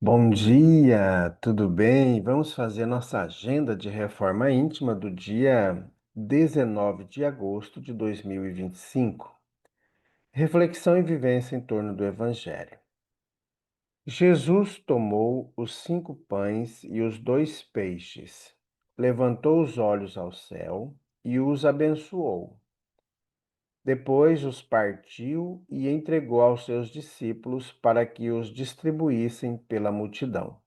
Bom dia, tudo bem? Vamos fazer nossa agenda de reforma íntima do dia 19 de agosto de 2025. Reflexão e vivência em torno do Evangelho. Jesus tomou os 5 pães e os 2 peixes, levantou os olhos ao céu e os abençoou. Depois os partiu e entregou aos seus discípulos para que os distribuíssem pela multidão.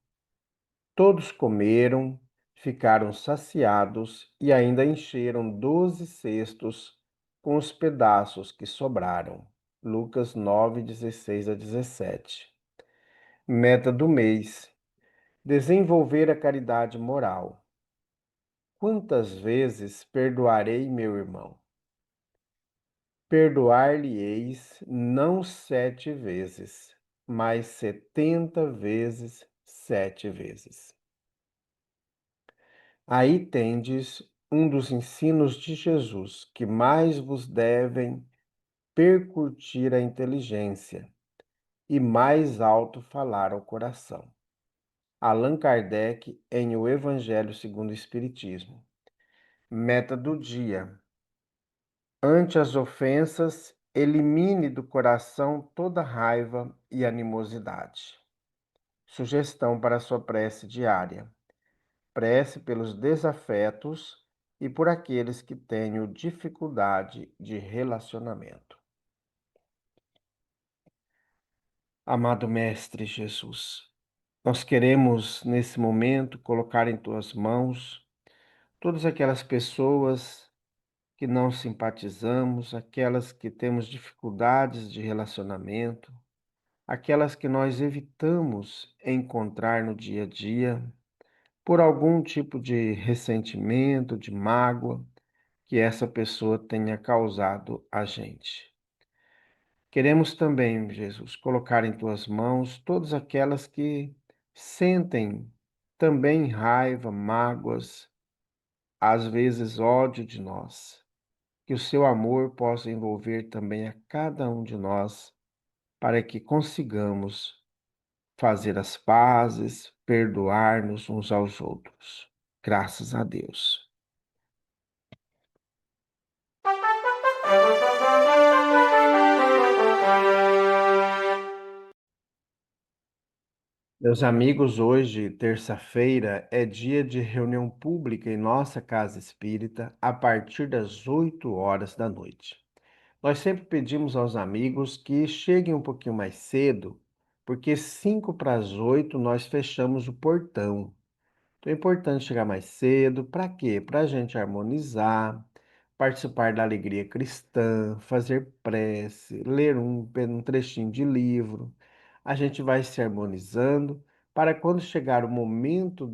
Todos comeram, ficaram saciados e ainda encheram 12 cestos com os pedaços que sobraram. Lucas 9, 16 a 17. Meta do mês: desenvolver a caridade moral. Quantas vezes perdoarei meu irmão? Perdoar-lhe-eis não 7 vezes, mas 70 vezes 7 vezes. Aí tendes um dos ensinos de Jesus que mais vos devem percutir a inteligência e mais alto falar ao coração. Allan Kardec em O Evangelho segundo o Espiritismo. Meta do dia: ante as ofensas, elimine do coração toda raiva e animosidade. Sugestão para a sua prece diária: prece pelos desafetos e por aqueles que tenham dificuldade de relacionamento. Amado Mestre Jesus, nós queremos nesse momento colocar em tuas mãos todas aquelas pessoas que não simpatizamos, aquelas que temos dificuldades de relacionamento, aquelas que nós evitamos encontrar no dia a dia por algum tipo de ressentimento, de mágoa que essa pessoa tenha causado a gente. Queremos também, Jesus, colocar em tuas mãos todas aquelas que sentem também raiva, mágoas, às vezes ódio de nós. Que o seu amor possa envolver também a cada um de nós, para que consigamos fazer as pazes, perdoar-nos uns aos outros. Graças a Deus. Meus amigos, hoje, terça-feira, é dia de reunião pública em nossa casa espírita a partir das 8 horas da noite. Nós sempre pedimos aos amigos que cheguem um pouquinho mais cedo, porque 5 para as 8 nós fechamos o portão. Então é importante chegar mais cedo. Para quê? Para a gente harmonizar, participar da alegria cristã, fazer prece, ler um trechinho de livro. A gente vai se harmonizando para quando chegar o momento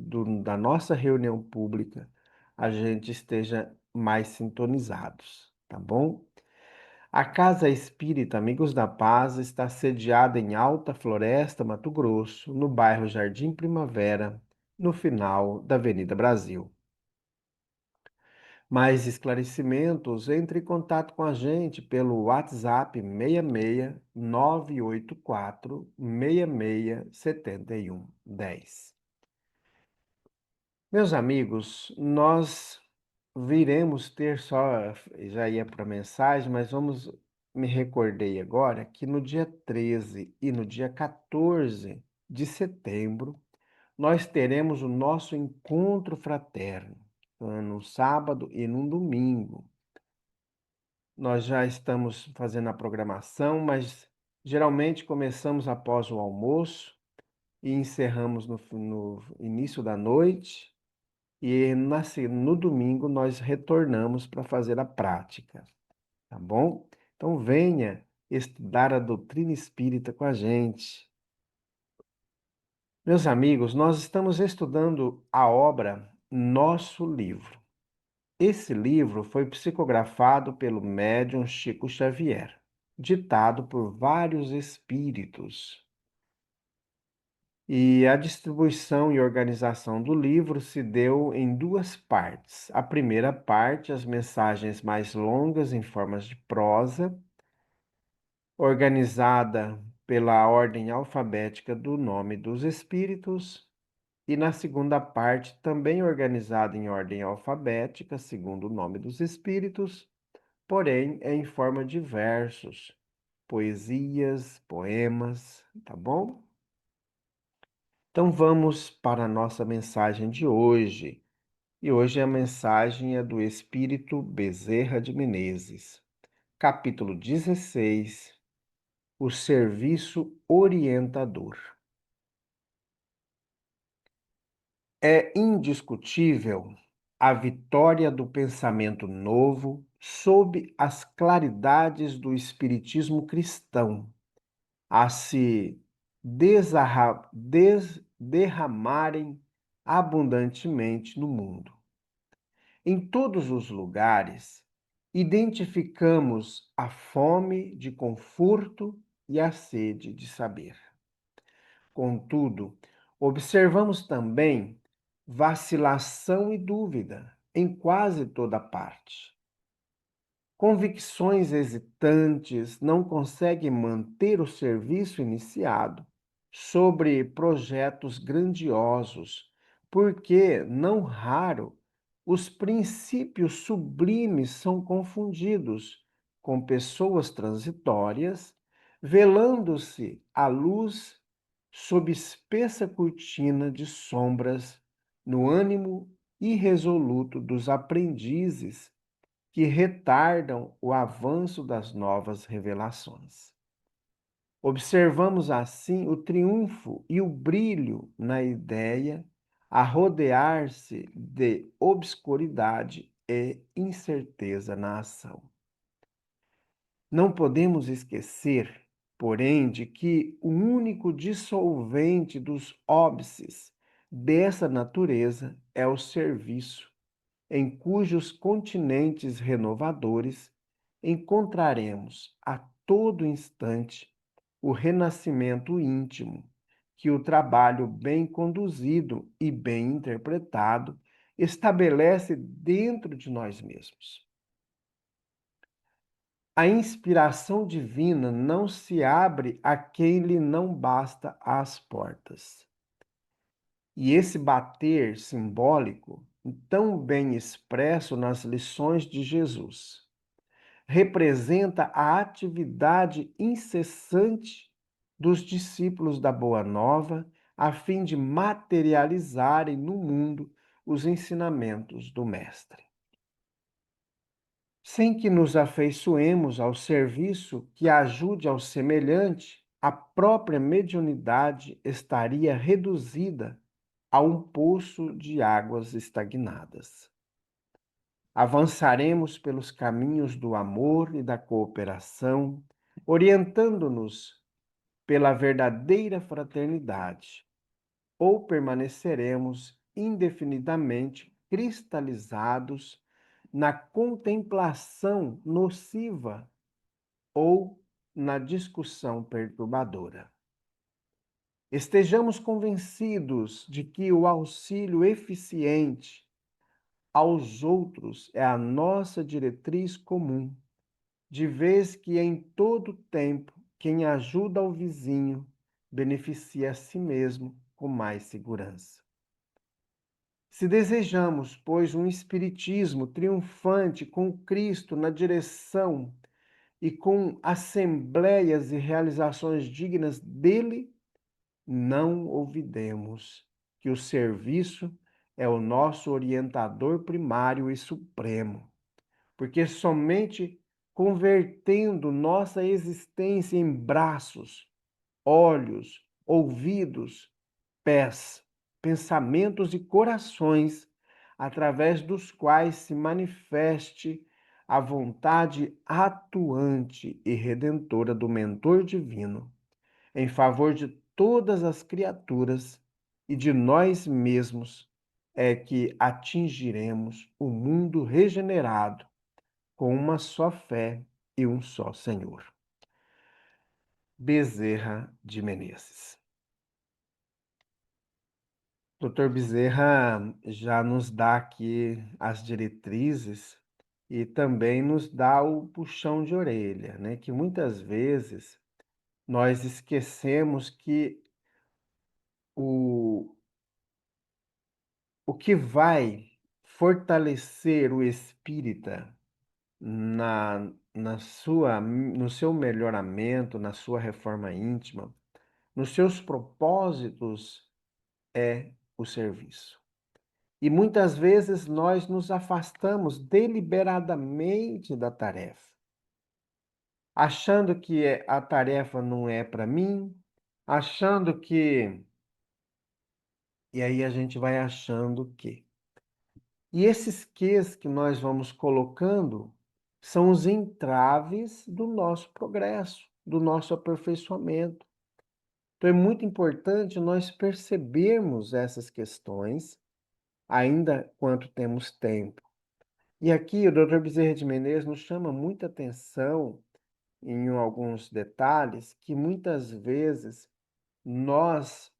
da nossa reunião pública, a gente esteja mais sintonizados, tá bom? A Casa Espírita Amigos da Paz está sediada em Alta Floresta, Mato Grosso, no bairro Jardim Primavera, no final da Avenida Brasil. Mais esclarecimentos, entre em contato com a gente pelo WhatsApp 66 984 66 7110. Meus amigos, nós viremos ter só, já ia para a mensagem, mas me recordei agora que no dia 13 e no dia 14 de setembro, nós teremos o nosso encontro fraterno, no sábado e no domingo. Nós já estamos fazendo a programação, mas geralmente começamos após o almoço e encerramos no início da noite. E no domingo nós retornamos para fazer a prática, tá bom? Então venha estudar a doutrina espírita com a gente. Meus amigos, nós estamos estudando a obra Nosso Livro. Esse livro foi psicografado pelo médium Chico Xavier, ditado por vários espíritos. E a distribuição e organização do livro se deu em 2 partes. A primeira parte, as mensagens mais longas em formas de prosa, organizada pela ordem alfabética do nome dos espíritos, e na segunda parte, também organizada em ordem alfabética, segundo o nome dos espíritos, porém é em forma de versos, poesias, poemas, tá bom? Então vamos para a nossa mensagem de hoje. E hoje a mensagem é do Espírito Bezerra de Menezes, capítulo 16, o serviço orientador. É indiscutível a vitória do pensamento novo sob as claridades do espiritismo cristão, a se derramarem abundantemente no mundo. Em todos os lugares, identificamos a fome de conforto e a sede de saber. Contudo, observamos também vacilação e dúvida em quase toda parte. Convicções hesitantes não conseguem manter o serviço iniciado sobre projetos grandiosos, porque, não raro, os princípios sublimes são confundidos com pessoas transitórias, velando-se a luz sob espessa cortina de sombras no ânimo irresoluto dos aprendizes que retardam o avanço das novas revelações. Observamos assim o triunfo e o brilho na ideia a rodear-se de obscuridade e incerteza na ação. Não podemos esquecer, porém, de que o único dissolvente dos óbices dessa natureza é o serviço, em cujos continentes renovadores encontraremos a todo instante o renascimento íntimo que o trabalho bem conduzido e bem interpretado estabelece dentro de nós mesmos. A inspiração divina não se abre a quem lhe não basta as portas. E esse bater simbólico, tão bem expresso nas lições de Jesus, representa a atividade incessante dos discípulos da Boa Nova a fim de materializarem no mundo os ensinamentos do Mestre. Sem que nos afeiçoemos ao serviço que ajude ao semelhante, a própria mediunidade estaria reduzida a um poço de águas estagnadas. Avançaremos pelos caminhos do amor e da cooperação, orientando-nos pela verdadeira fraternidade, ou permaneceremos indefinidamente cristalizados na contemplação nociva ou na discussão perturbadora. Estejamos convencidos de que o auxílio eficiente aos outros é a nossa diretriz comum, de vez que em todo tempo quem ajuda ao vizinho beneficia a si mesmo com mais segurança. Se desejamos, pois, um espiritismo triunfante com Cristo na direção e com assembleias e realizações dignas dele, não olvidemos que o serviço é o nosso orientador primário e supremo, porque somente convertendo nossa existência em braços, olhos, ouvidos, pés, pensamentos e corações, através dos quais se manifeste a vontade atuante e redentora do Mentor Divino, em favor de todas as criaturas e de nós mesmos, é que atingiremos o mundo regenerado com uma só fé e um só Senhor. Bezerra de Menezes. Doutor Bezerra já nos dá aqui as diretrizes e também nos dá o puxão de orelha, né? Que muitas vezes Nós esquecemos que o, o que vai fortalecer o espírita no seu melhoramento, na sua reforma íntima, nos seus propósitos, é o serviço. E muitas vezes nós nos afastamos deliberadamente da tarefa, achando que a tarefa não é para mim, achando que. E aí a gente vai achando que. E esses ques que nós vamos colocando são os entraves do nosso progresso, do nosso aperfeiçoamento. Então é muito importante nós percebermos essas questões, ainda quanto temos tempo. E aqui o Dr. Bezerra de Menezes nos chama muita atenção em alguns detalhes que muitas vezes nós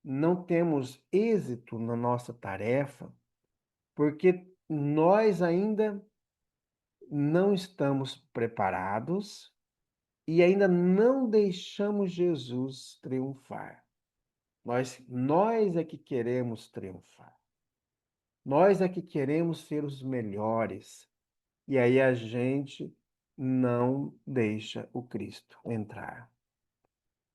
não temos êxito na nossa tarefa porque nós ainda não estamos preparados e ainda não deixamos Jesus triunfar. Nós é que queremos triunfar. Nós é que queremos ser os melhores. E aí a gente não deixa o Cristo entrar.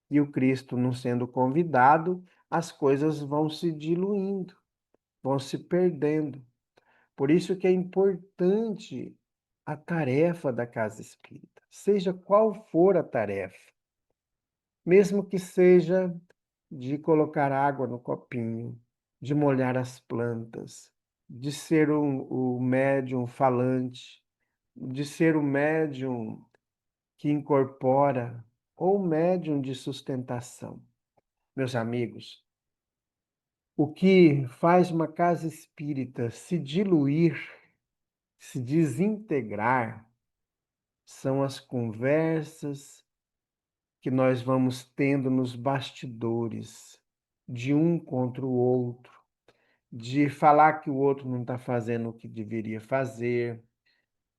E o Cristo não sendo convidado, as coisas vão se diluindo, vão se perdendo. Por isso que é importante a tarefa da casa espírita, seja qual for a tarefa, mesmo que seja de colocar água no copinho, de molhar as plantas, de ser o médium falante, de ser o médium que incorpora, ou médium de sustentação. Meus amigos, o que faz uma casa espírita se diluir, se desintegrar, são as conversas que nós vamos tendo nos bastidores, de um contra o outro, de falar que o outro não está fazendo o que deveria fazer,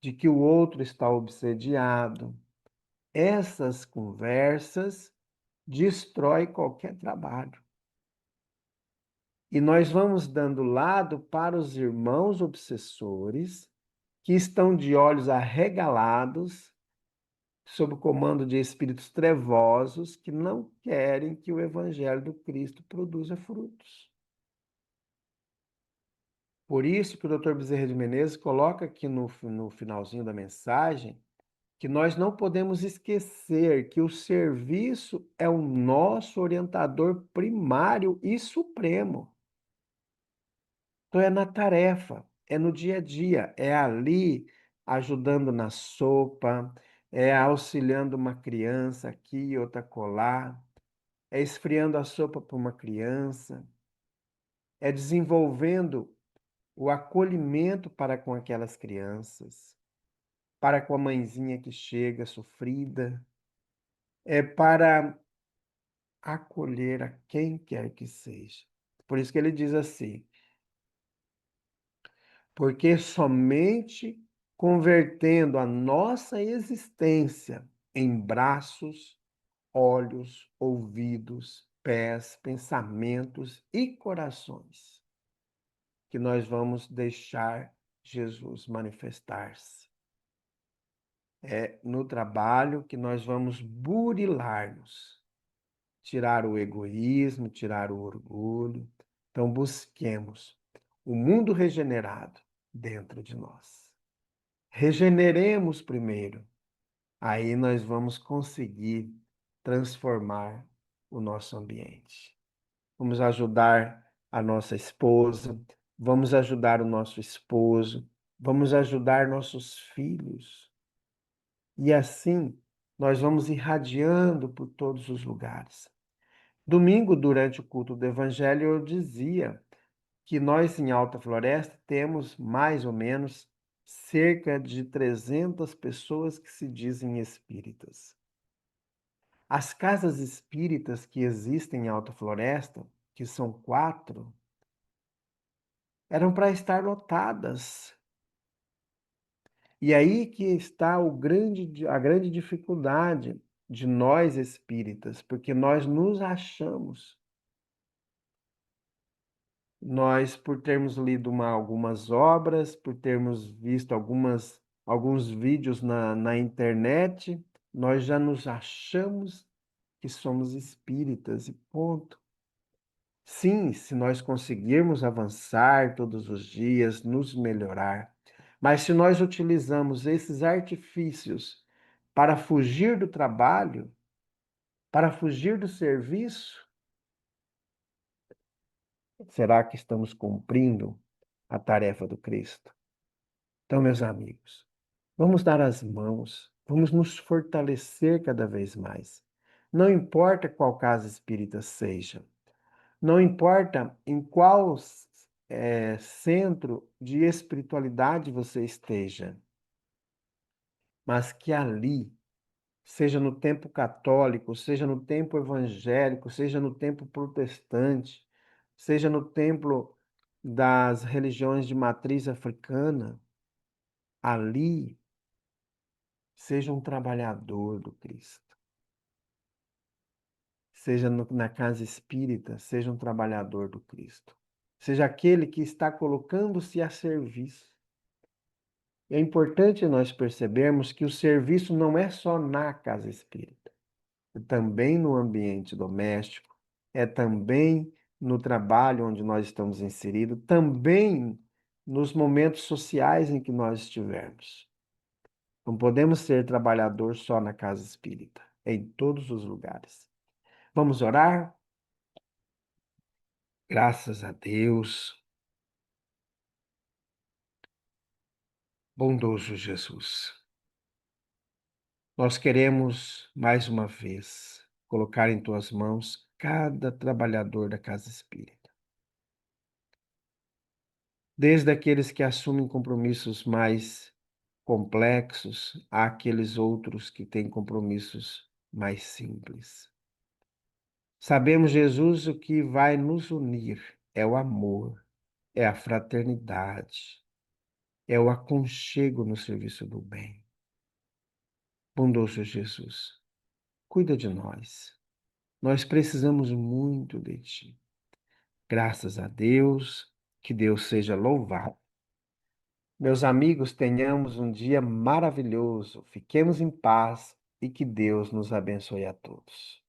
de que o outro está obsediado. Essas conversas destroem qualquer trabalho. E nós vamos dando lado para os irmãos obsessores que estão de olhos arregalados sob o comando de espíritos trevosos que não querem que o evangelho do Cristo produza frutos. Por isso que o Dr. Bezerra de Menezes coloca aqui no finalzinho da mensagem que nós não podemos esquecer que o serviço é o nosso orientador primário e supremo. Então é na tarefa, é no dia a dia, é ali ajudando na sopa, é auxiliando uma criança aqui, outra colar, é esfriando a sopa para uma criança, é desenvolvendo o acolhimento para com aquelas crianças, para com a mãezinha que chega sofrida, é para acolher a quem quer que seja. Por isso que ele diz assim: porque somente convertendo a nossa existência em braços, olhos, ouvidos, pés, pensamentos e corações, que nós vamos deixar Jesus manifestar-se. É no trabalho que nós vamos burilar-nos, tirar o egoísmo, tirar o orgulho. Então, busquemos o mundo regenerado dentro de nós. Regeneremos primeiro, aí nós vamos conseguir transformar o nosso ambiente. Vamos ajudar a nossa esposa, vamos ajudar o nosso esposo, vamos ajudar nossos filhos. E assim nós vamos irradiando por todos os lugares. Domingo, durante o culto do Evangelho, eu dizia que nós em Alta Floresta temos mais ou menos cerca de 300 pessoas que se dizem espíritas. As casas espíritas que existem em Alta Floresta, que são 4, eram para estar lotadas. E aí que está a grande dificuldade. de nós espíritas, porque nós nos achamos. Nós, por termos lido algumas obras, por termos visto alguns vídeos na internet, nós já nos achamos que somos espíritas e ponto. Sim, se nós conseguirmos avançar todos os dias, nos melhorar, mas se nós utilizamos esses artifícios para fugir do trabalho, para fugir do serviço, será que estamos cumprindo a tarefa do Cristo? Então, meus amigos, vamos dar as mãos, vamos nos fortalecer cada vez mais. Não importa qual casa espírita seja, não importa em qual centro de espiritualidade você esteja, mas que ali, seja no tempo católico, seja no tempo evangélico, seja no tempo protestante, seja no templo das religiões de matriz africana, ali seja um trabalhador do Cristo. Seja na casa espírita, seja um trabalhador do Cristo. Seja aquele que está colocando-se a serviço. É importante nós percebermos que o serviço não é só na casa espírita, é também no ambiente doméstico, é também no trabalho onde nós estamos inseridos, também nos momentos sociais em que nós estivermos. Não podemos ser trabalhador só na casa espírita, é em todos os lugares. Vamos orar? Graças a Deus, bondoso Jesus. Nós queremos, mais uma vez, colocar em tuas mãos cada trabalhador da casa espírita. Desde aqueles que assumem compromissos mais complexos, àqueles outros que têm compromissos mais simples. Sabemos, Jesus, o que vai nos unir é o amor, é a fraternidade, é o aconchego no serviço do bem. Bondoso Jesus, cuida de nós. Nós precisamos muito de Ti. Graças a Deus, que Deus seja louvado. Meus amigos, tenhamos um dia maravilhoso. Fiquemos em paz e que Deus nos abençoe a todos.